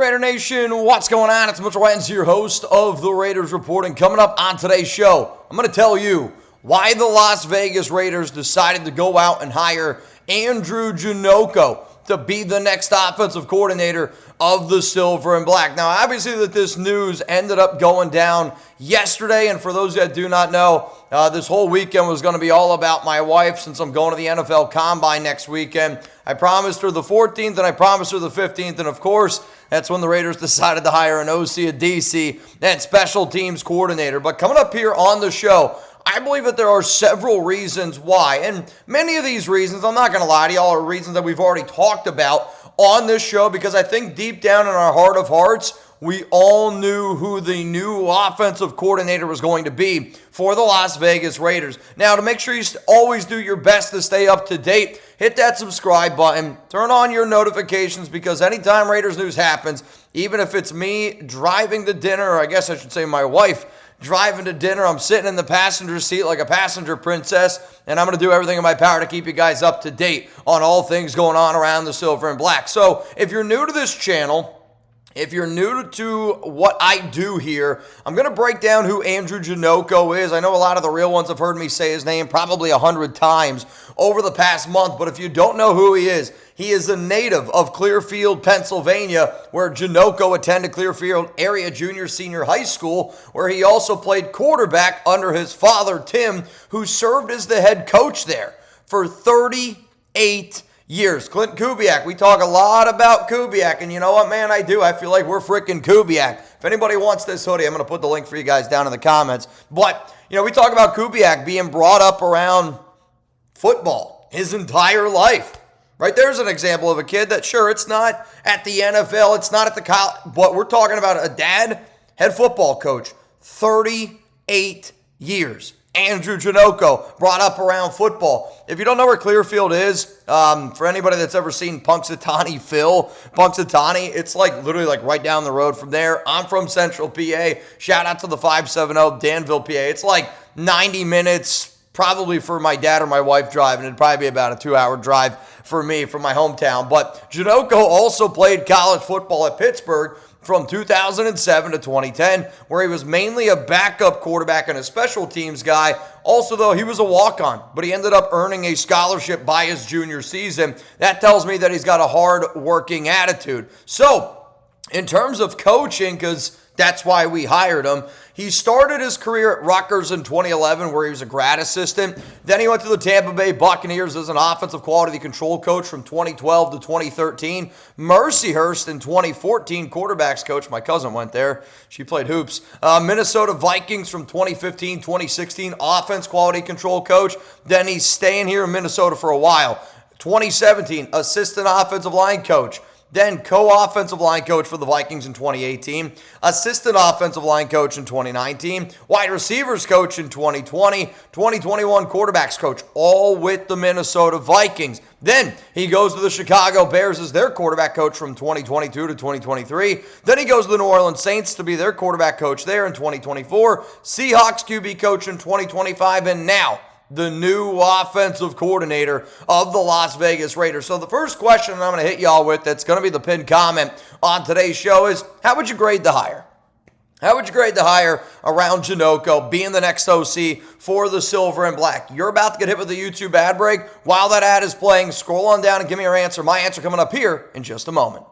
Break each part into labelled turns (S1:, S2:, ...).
S1: Raider Nation, what's going on? It's Mitchell Renz, your host of the Raiders Report, and coming up on today's show, I'm going to tell you why the Las Vegas Raiders decided to go out and hire Andrew Janocko to be the next offensive coordinator of the Silver and Black. Now, obviously that this news ended up going down yesterday, and for those that do not know, this whole weekend was going to be all about my wife since I'm going to the NFL Combine next weekend. I promised her the 14th, and I promised her the 15th, and of course, that's when the Raiders decided to hire an OC, a DC, and special teams coordinator. But coming up here on the show, I believe that there are several reasons why, and many of these reasons, I'm not going to lie to y'all, are reasons that we've already talked about on this show, because I think deep down in our heart of hearts, we all knew who the new offensive coordinator was going to be for the Las Vegas Raiders. Now, to make sure you always do your best to stay up to date, hit that subscribe button, turn on your notifications, because anytime Raiders news happens, even if it's me driving to dinner, or I guess I should say my wife driving to dinner, I'm sitting in the passenger seat like a passenger princess, and I'm going to do everything in my power to keep you guys up to date on all things going on around the Silver and Black. So if you're new to this channel, if you're new to what I do here, I'm going to break down who Andrew Janocko is. I know a lot of the real ones have heard me say his name probably 100 times over the past month, but if you don't know who he is a native of Clearfield, Pennsylvania, where Janocko attended Clearfield Area Junior Senior High School, where he also played quarterback under his father, Tim, who served as the head coach there for 38 years. Klint Kubiak, we talk a lot about Kubiak, and you know what, man, I do. I feel like we're freaking Kubiak. If anybody wants this hoodie, I'm going to put the link for you guys down in the comments. But, you know, we talk about Kubiak being brought up around football his entire life. Right, there's an example of a kid that, sure, it's not at the NFL, it's not at the college, but we're talking about a dad, head football coach, 38 years. Andrew Janocko, brought up around football. If you don't know where Clearfield is, for anybody that's ever seen Punxsutawney Phil, Punxsutawney, it's like literally like right down the road from there. I'm from Central PA. Shout out to the 570 Danville, PA. It's like 90 minutes probably for my dad or my wife driving. It'd probably be about a 2-hour drive for me from my hometown. But Janocko also played college football at Pittsburgh from 2007 to 2010, where he was mainly a backup quarterback and a special teams guy. Also, though, he was a walk-on, but he ended up earning a scholarship by his junior season. That tells me that he's got a hard-working attitude. So, in terms of coaching, because that's why we hired him, he started his career at Rutgers in 2011, where he was a grad assistant. Then he went to the Tampa Bay Buccaneers as an offensive quality control coach from 2012 to 2013. Mercyhurst in 2014, quarterbacks coach. My cousin went there. She played hoops. Minnesota Vikings from 2015-2016, offense quality control coach. Then he's staying here in Minnesota for a while. 2017, assistant offensive line coach. Then co-offensive line coach for the Vikings in 2018, assistant offensive line coach in 2019, wide receivers coach in 2020, 2021 quarterbacks coach, all with the Minnesota Vikings. Then he goes to the Chicago Bears as their quarterback coach from 2022 to 2023. Then he goes to the New Orleans Saints to be their quarterback coach there in 2024, Seahawks QB coach in 2025, and now the new offensive coordinator of the Las Vegas Raiders. So the first question I'm going to hit y'all with, that's going to be the pinned comment on today's show, is how would you grade the hire? How would you grade the hire around Janocko being the next OC for the Silver and Black? You're about to get hit with the YouTube ad break. While that ad is playing, scroll on down and give me your answer. My answer coming up here in just a moment.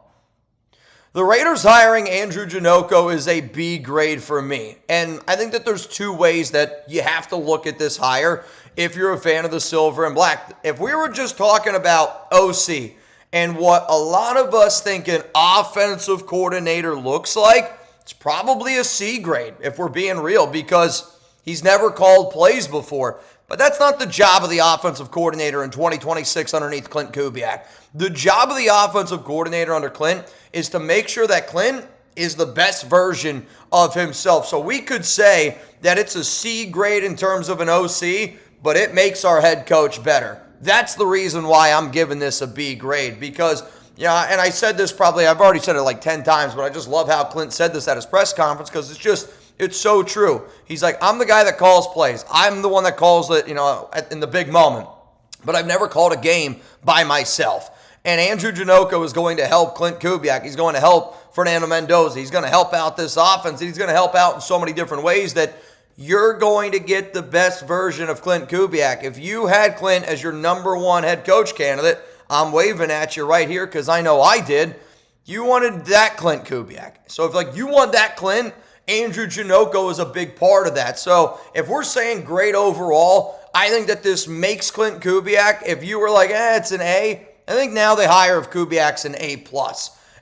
S1: The Raiders hiring Andrew Janocko is a B grade for me. And I think that there's two ways that you have to look at this hire if you're a fan of the Silver and Black. If we were just talking about OC and what a lot of us think an offensive coordinator looks like, it's probably a C grade if we're being real, because he's never called plays before. But that's not the job of the offensive coordinator in 2026 underneath Klint Kubiak. The job of the offensive coordinator under Klint is to make sure that Klint is the best version of himself. So we could say that it's a C grade in terms of an OC, but it makes our head coach better. That's the reason why I'm giving this a B grade, because, yeah, and I said this probably, I've already said it like 10 times, but I just love how Klint said this at his press conference, because it's so true. He's like, I'm the guy that calls plays. I'm the one that calls it, in the big moment. But I've never called a game by myself. And Andrew Janocko is going to help Klint Kubiak. He's going to help Fernando Mendoza. He's going to help out this offense. He's going to help out in so many different ways that you're going to get the best version of Klint Kubiak. If you had Klint as your number one head coach candidate, I'm waving at you right here because I know I did. You wanted that Klint Kubiak. So if you want that Klint, Andrew Janocko is a big part of that. So if we're saying great overall, I think that this makes Klint Kubiak. If you were like, it's an A, I think now the hire of Kubiak's an A+.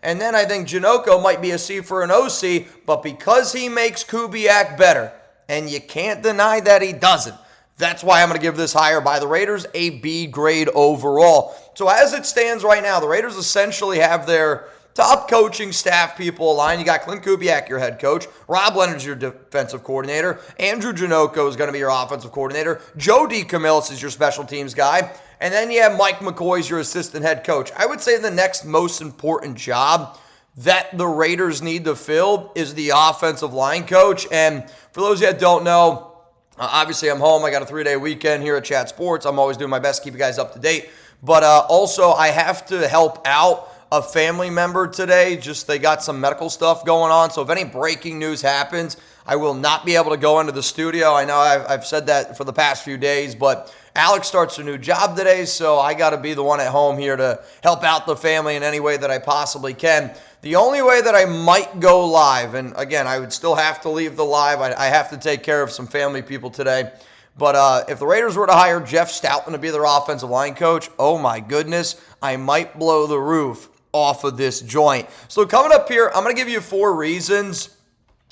S1: And then I think Janocko might be a C for an OC, but because he makes Kubiak better, and you can't deny that he doesn't, that's why I'm going to give this hire by the Raiders a B grade overall. So as it stands right now, the Raiders essentially have their top coaching staff people aligned. You got Klint Kubiak, your head coach. Rob Leonard's your defensive coordinator. Andrew Janocko is going to be your offensive coordinator. Joe DeCamillis is your special teams guy. And then you have Mike McCoy as your assistant head coach. I would say the next most important job that the Raiders need to fill is the offensive line coach. And for those of you that don't know, obviously I'm home. I got a 3-day weekend here at Chat Sports. I'm always doing my best to keep you guys up to date. But also I have to help out a family member today. Just they got some medical stuff going on. So if any breaking news happens, I will not be able to go into the studio. I know I've said that for the past few days, but Alex starts a new job today, so I got to be the one at home here to help out the family in any way that I possibly can. The only way that I might go live, and again, I would still have to leave the live. I have to take care of some family people today. But if the Raiders were to hire Jeff Stoutland to be their offensive line coach, oh my goodness, I might blow the roof off of this joint. So coming up here, I'm going to give you 4 reasons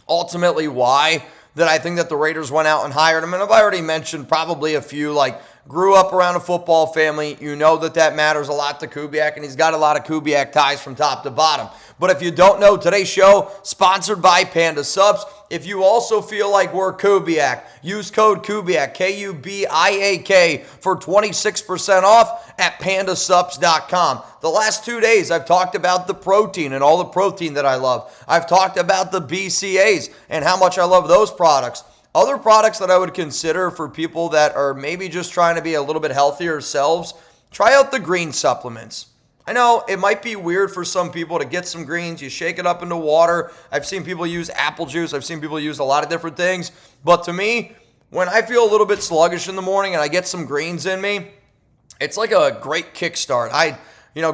S1: ultimately why that I think that the Raiders went out and hired him. And I've already mentioned probably a few, like grew up around a football family. You know that matters a lot to Kubiak, and he's got a lot of Kubiak ties from top to bottom. But if you don't know, today's show sponsored by Panda Subs. If you also feel like we're Kubiak, use code Kubiak, Kubiak, for 26% off at pandasubs.com. The last 2 days, I've talked about the protein and all the protein that I love. I've talked about the BCAAs and how much I love those products. Other products that I would consider for people that are maybe just trying to be a little bit healthier selves, try out the green supplements. I know it might be weird for some people to get some greens. You shake it up into water. I've seen people use apple juice. I've seen people use a lot of different things. But to me, when I feel a little bit sluggish in the morning and I get some greens in me, it's like a great kickstart.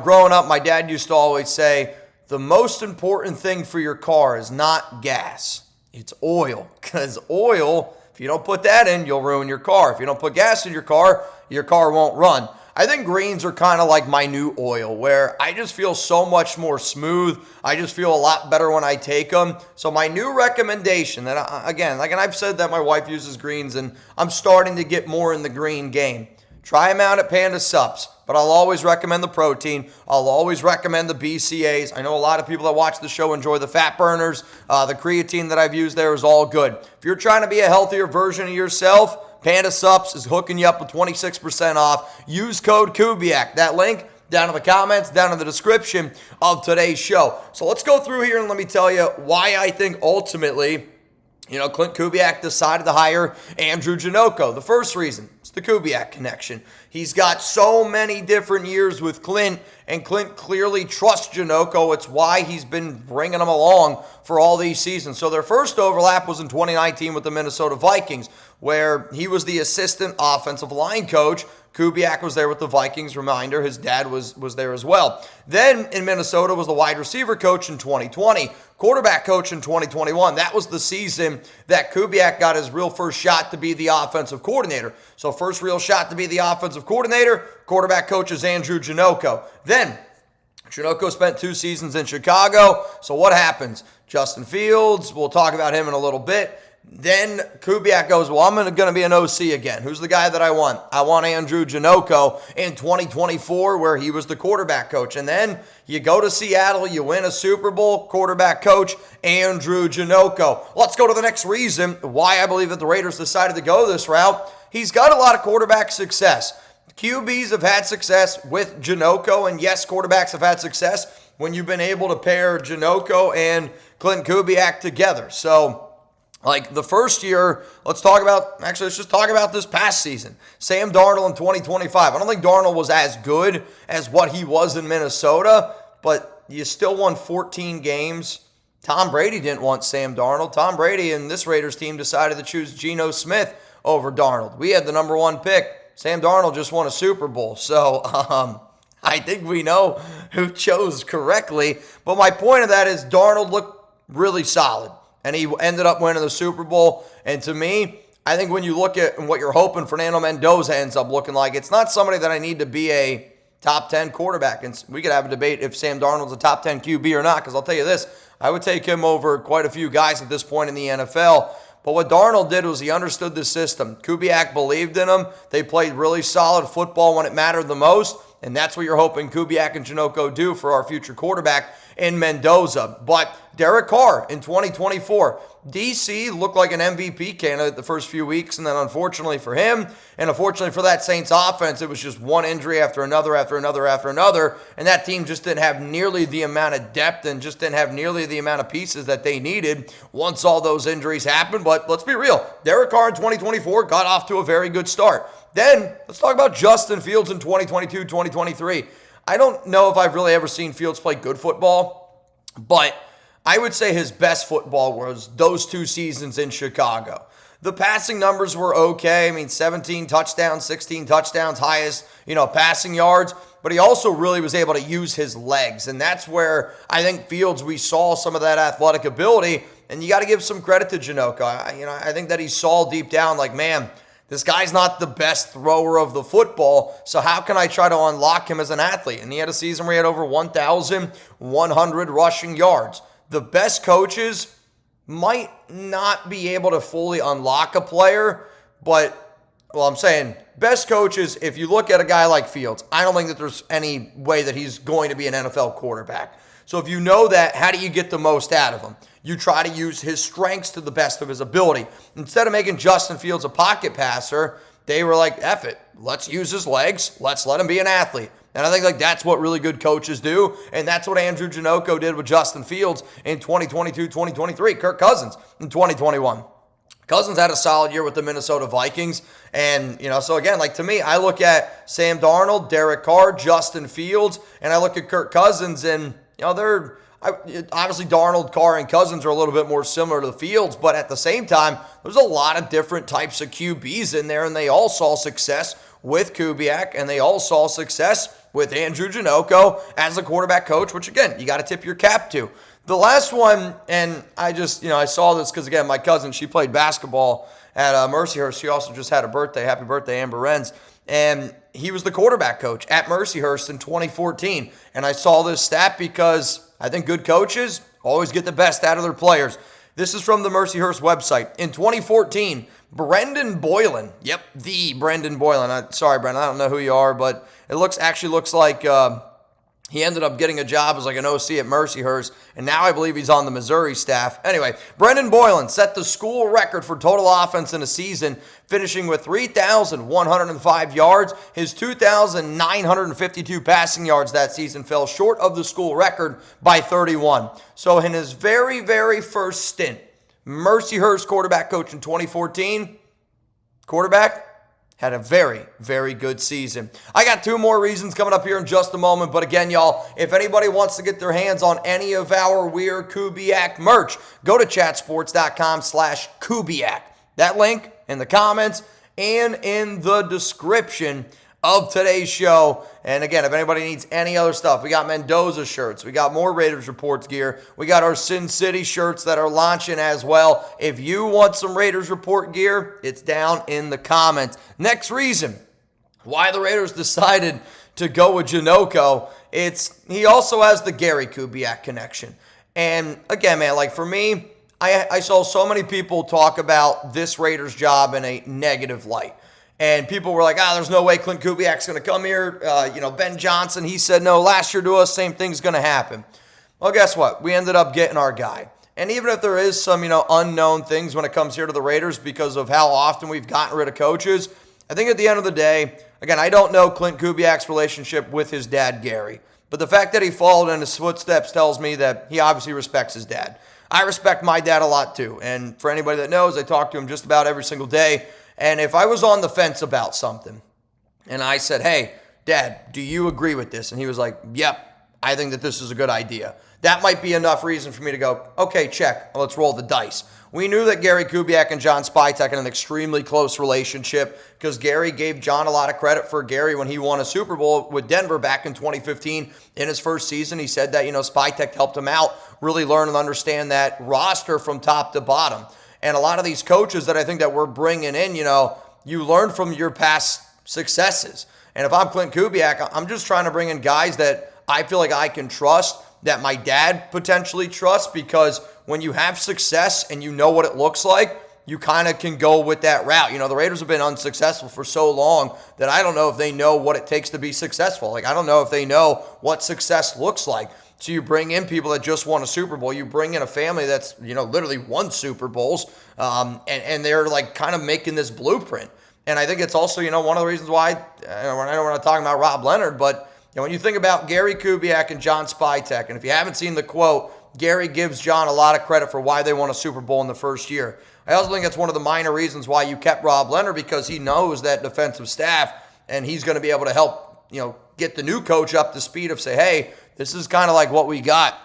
S1: Growing up, my dad used to always say, the most important thing for your car is not gas. It's oil. Because oil, if you don't put that in, you'll ruin your car. If you don't put gas in your car won't run. I think greens are kind of like my new oil, where I just feel so much more smooth. I just feel a lot better when I take them. So my new recommendation, and I've said that my wife uses greens, and I'm starting to get more in the green game. Try them out at Panda Subs, but I'll always recommend the protein. I'll always recommend the BCAAs. I know a lot of people that watch the show enjoy the fat burners. The creatine that I've used there is all good. If you're trying to be a healthier version of yourself, Panda Subs is hooking you up with 26% off. Use code Kubiak. That link down in the comments, down in the description of today's show. So let's go through here and let me tell you why I think ultimately, Klint Kubiak decided to hire Andrew Janocko. The first reason is the Kubiak connection. He's got so many different years with Klint, and Klint clearly trusts Janocko. It's why he's been bringing him along for all these seasons. So their first overlap was in 2019 with the Minnesota Vikings, where he was the assistant offensive line coach. Kubiak was there with the Vikings. Reminder, his dad was there as well. Then in Minnesota was the wide receiver coach in 2020, quarterback coach in 2021. That was the season that Kubiak got his real first shot to be the offensive coordinator. So first real shot to be the offensive coordinator, quarterback coach is Andrew Janocko. Then Janocko spent 2 seasons in Chicago. So what happens? Justin Fields, we'll talk about him in a little bit. Then Kubiak goes, well, I'm going to be an OC again. Who's the guy that I want? I want Andrew Janocko in 2024, where he was the quarterback coach. And then you go to Seattle, you win a Super Bowl, quarterback coach Andrew Janocko. Let's go to the next reason why I believe that the Raiders decided to go this route. He's got a lot of quarterback success. QBs have had success with Janocko, and yes, quarterbacks have had success when you've been able to pair Janocko and Klint Kubiak together. So Like the first year, let's just talk about this past season. Sam Darnold in 2025. I don't think Darnold was as good as what he was in Minnesota, but you still won 14 games. Tom Brady didn't want Sam Darnold. Tom Brady and this Raiders team decided to choose Geno Smith over Darnold. We had the number 1 pick. Sam Darnold just won a Super Bowl. So I think we know who chose correctly. But my point of that is Darnold looked really solid. And he ended up winning the Super Bowl. And to me, I think when you look at what you're hoping Fernando Mendoza ends up looking like, it's not somebody that I need to be a top 10 quarterback. And we could have a debate if Sam Darnold's a top 10 QB or not, because I'll tell you this, I would take him over quite a few guys at this point in the NFL. But what Darnold did was he understood the system. Kubiak believed in him. They played really solid football when it mattered the most. And that's what you're hoping Kubiak and Janokco do for our future quarterback in Mendoza. But Derek Carr in 2024, DC looked like an MVP candidate the first few weeks, and then unfortunately for him, and unfortunately for that Saints offense, it was just one injury after another, and that team just didn't have nearly the amount of depth and just didn't have nearly the amount of pieces that they needed once all those injuries happened. But let's be real, Derek Carr in 2024 got off to a very good start. Then, let's talk about Justin Fields in 2022, 2023. I don't know if I've really ever seen Fields play good football, but I would say his best football was those 2 seasons in Chicago. The passing numbers were okay. I mean, 17 touchdowns, 16 touchdowns, highest, passing yards. But he also really was able to use his legs. And that's where I think Fields, we saw some of that athletic ability. And you got to give some credit to Janocco. I think that he saw deep down like, man, this guy's not the best thrower of the football, so how can I try to unlock him as an athlete? And he had a season where he had over 1,100 rushing yards. The best coaches might not be able to fully unlock a player, but, I'm saying best coaches, if you look at a guy like Fields, I don't think that there's any way that he's going to be an NFL quarterback. So if you know that, how do you get the most out of him? You try to use his strengths to the best of his ability. Instead of making Justin Fields a pocket passer, they were like, F it, let's use his legs, let's let him be an athlete. And I think that's what really good coaches do, and that's what Andrew Janocco did with Justin Fields in 2022, 2023. Kirk Cousins in 2021. Cousins had a solid year with the Minnesota Vikings. And, so again, to me, I look at Sam Darnold, Derek Carr, Justin Fields, and I look at Kirk Cousins, and, they're obviously Darnold, Carr, and Cousins are a little bit more similar to the Fields, but at the same time, there's a lot of different types of QBs in there, and they all saw success with Kubiak, and they all saw success with Andrew Janocco as a quarterback coach, which, again, you got to tip your cap to. The last one, and I just, I saw this because, again, my cousin, she played basketball at Mercyhurst. She also just had a birthday. Happy birthday, Amber Renz. And he was the quarterback coach at Mercyhurst in 2014. And I saw this stat because I think good coaches always get the best out of their players. This is from the Mercyhurst website. In 2014, Brendan Boylan, the Brendan Boylan. Sorry, Brendan, I don't know who you are, but it looks like he ended up getting a job as an OC at Mercyhurst, and now I believe he's on the Missouri staff. Anyway, Brendan Boylan set the school record for total offense in a season, finishing with 3,105 yards. His 2,952 passing yards that season fell short of the school record by 31. So in his very, very first stint, Mercyhurst quarterback coach in 2014, quarterback had a very, very good season. I got 2 more reasons coming up here in just a moment. But again, y'all, if anybody wants to get their hands on any of our Weird Kubiak merch, go to chatsports.com/Kubiak. That link in the comments and in the description of today's show. And again, if anybody needs any other stuff, we got Mendoza shirts. We got more Raiders Reports gear. We got our Sin City shirts that are launching as well. If you want some Raiders Report gear, it's down in the comments. Next reason why the Raiders decided to go with Janocco, he also has the Gary Kubiak connection. And again, man, for me, I saw so many people talk about this Raiders job in a negative light. And people were like, there's no way Klint Kubiak's going to come here. Ben Johnson, he said no last year to us, same thing's going to happen. Well, guess what? We ended up getting our guy. And even if there is some, unknown things when it comes here to the Raiders because of how often we've gotten rid of coaches, I think at the end of the day, again, I don't know Klint Kubiak's relationship with his dad, Gary. But the fact that he followed in his footsteps tells me that he obviously respects his dad. I respect my dad a lot too. And for anybody that knows, I talk to him just about every single day. And if I was on the fence about something and I said, hey, Dad, do you agree with this? And he was like, yep, I think that this is a good idea. That might be enough reason for me to go, okay, check, let's roll the dice. We knew that Gary Kubiak and John Spytek had an extremely close relationship because Gary gave John a lot of credit for Gary when he won a Super Bowl with Denver back in 2015 in his first season. He said that, Spytek helped him out really learn and understand that roster from top to bottom. And a lot of these coaches that I think that we're bringing in, you learn from your past successes. And if I'm Klint Kubiak, I'm just trying to bring in guys that I feel like I can trust, that my dad potentially trusts, because when you have success and you know what it looks like, you kind of can go with that route. The Raiders have been unsuccessful for so long that I don't know if they know what it takes to be successful. Like, I don't know if they know what success looks like. So you bring in people that just won a Super Bowl. You bring in a family that's, literally won Super Bowls, and they're like kind of making this blueprint. And I think it's also, one of the reasons why, I know we're not talking about Rob Leonard, but when you think about Gary Kubiak and John Spytek, and if you haven't seen the quote, Gary gives John a lot of credit for why they won a Super Bowl in the first year. I also think that's one of the minor reasons why you kept Rob Leonard, because he knows that defensive staff, and he's going to be able to help, get the new coach up to speed of say, hey, this is kind of like what we got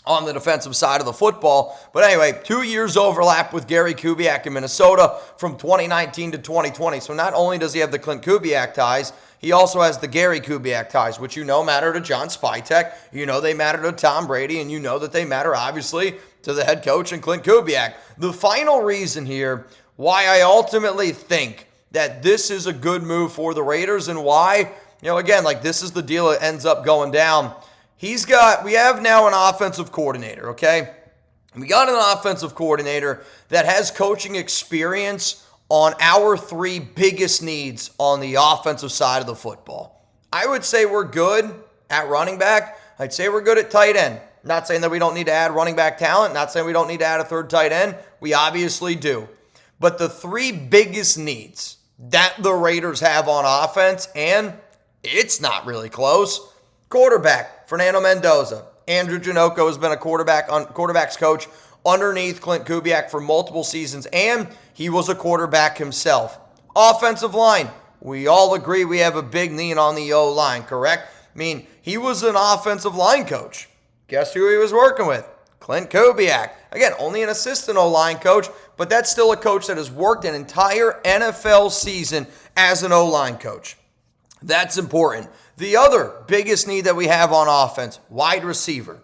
S1: on the defensive side of the football. But anyway, 2 years overlap with Gary Kubiak in Minnesota from 2019 to 2020. So not only does he have the Klint Kubiak ties, he also has the Gary Kubiak ties, which matter to John Spytek. They matter to Tom Brady, and that they matter, obviously, to the head coach and Klint Kubiak. The final reason here why I ultimately think that this is a good move for the Raiders, and why, again, like, this is the deal that ends up going down. We have now an offensive coordinator, okay? We got an offensive coordinator that has coaching experience on our three biggest needs on the offensive side of the football. I would say we're good at running back. I'd say we're good at tight end. Not saying that we don't need to add running back talent. Not saying we don't need to add a third tight end. We obviously do. But the three biggest needs that the Raiders have on offense, and it's not really close. Quarterback, Fernando Mendoza. Andrew Janocko has been a quarterback's coach underneath Klint Kubiak for multiple seasons, and he was a quarterback himself. Offensive line, we all agree we have a big need on the O-line, correct? I mean, he was an offensive line coach. Guess who he was working with? Klint Kubiak. Again, only an assistant O-line coach, but that's still a coach that has worked an entire NFL season as an O-line coach. That's important. The other biggest need that we have on offense, wide receiver.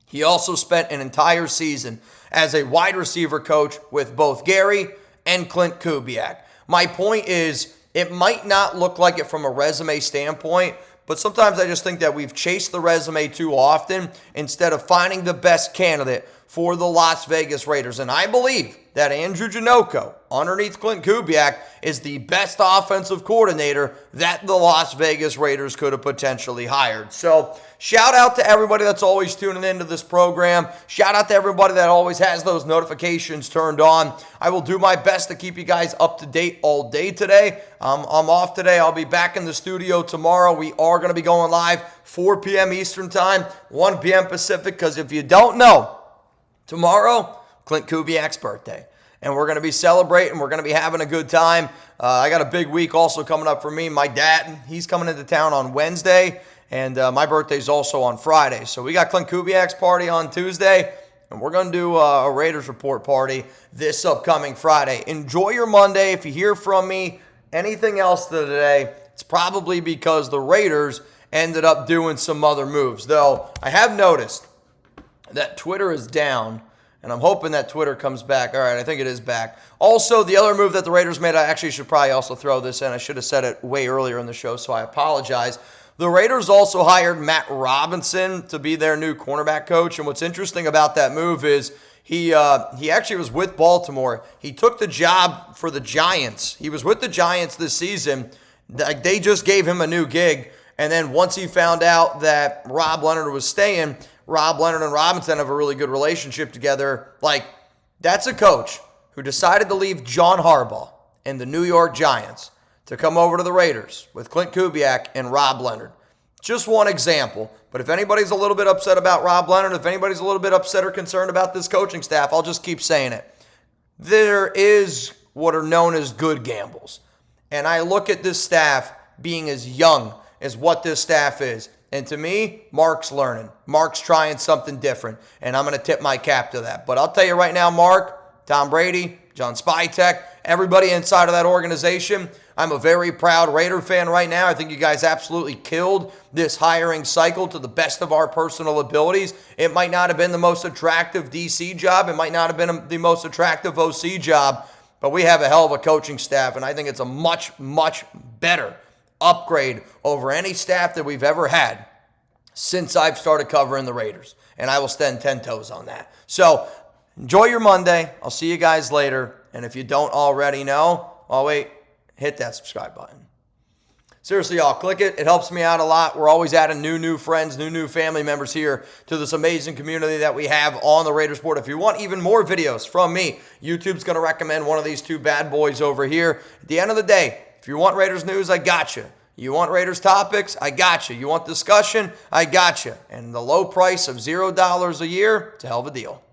S1: He also spent an entire season as a wide receiver coach with both Gary and Klint Kubiak. My point is, it might not look like it from a resume standpoint, but sometimes I just think that we've chased the resume too often instead of finding the best candidate for the Las Vegas Raiders. And I believe that Andrew Janocko, underneath Klint Kubiak, is the best offensive coordinator that the Las Vegas Raiders could have potentially hired. So shout out to everybody that's always tuning into this program. Shout out to everybody that always has those notifications turned on. I will do my best to keep you guys up to date all day today. I'm off today. I'll be back in the studio tomorrow. We are going to be going live 4 p.m. Eastern Time, 1 p.m. Pacific, because if you don't know, tomorrow, Klint Kubiak's birthday. And we're going to be celebrating. We're going to be having a good time. I got a big week also coming up for me. My dad, he's coming into town on Wednesday. And my birthday's also on Friday. So we got Klint Kubiak's party on Tuesday. And we're going to do a Raiders Report party this upcoming Friday. Enjoy your Monday. If you hear from me anything else today, it's probably because the Raiders ended up doing some other moves. Though I have noticed that Twitter is down, and I'm hoping that Twitter comes back. All right, I think it is back. Also, the other move that the Raiders made, I actually should probably also throw this in. I should have said it way earlier in the show, so I apologize. The Raiders also hired Matt Robinson to be their new cornerback coach, and what's interesting about that move is he actually was with Baltimore. He took the job for the Giants. He was with the Giants this season. They just gave him a new gig, and then once he found out that Rob Leonard was staying, Rob Leonard and Robinson have a really good relationship together. Like, that's a coach who decided to leave John Harbaugh and the New York Giants to come over to the Raiders with Klint Kubiak and Rob Leonard. Just one example. But if anybody's a little bit upset about Rob Leonard, if anybody's a little bit upset or concerned about this coaching staff, I'll just keep saying it. There is what are known as good gambles. And I look at this staff being as young as what this staff is. And to me, Mark's learning. Mark's trying something different. And I'm going to tip my cap to that. But I'll tell you right now, Mark, Tom Brady, John Spytek, everybody inside of that organization, I'm a very proud Raider fan right now. I think you guys absolutely killed this hiring cycle to the best of our personal abilities. It might not have been the most attractive DC job. It might not have been the most attractive OC job. But we have a hell of a coaching staff, and I think it's a much, much better upgrade over any staff that we've ever had since I've started covering the Raiders. And I will stand 10 toes on that. So enjoy your Monday. I'll see you guys later. And if you don't already know, hit that subscribe button. Seriously, y'all, click it. It helps me out a lot. We're always adding new friends, new family members here to this amazing community that we have on the Raiders Report. If you want even more videos from me, YouTube's going to recommend one of these two bad boys over here. At the end of the day, if you want Raiders news, I got you. You want Raiders topics? I got you. You want discussion? I got you. And the low price of $0 a year, it's a hell of a deal.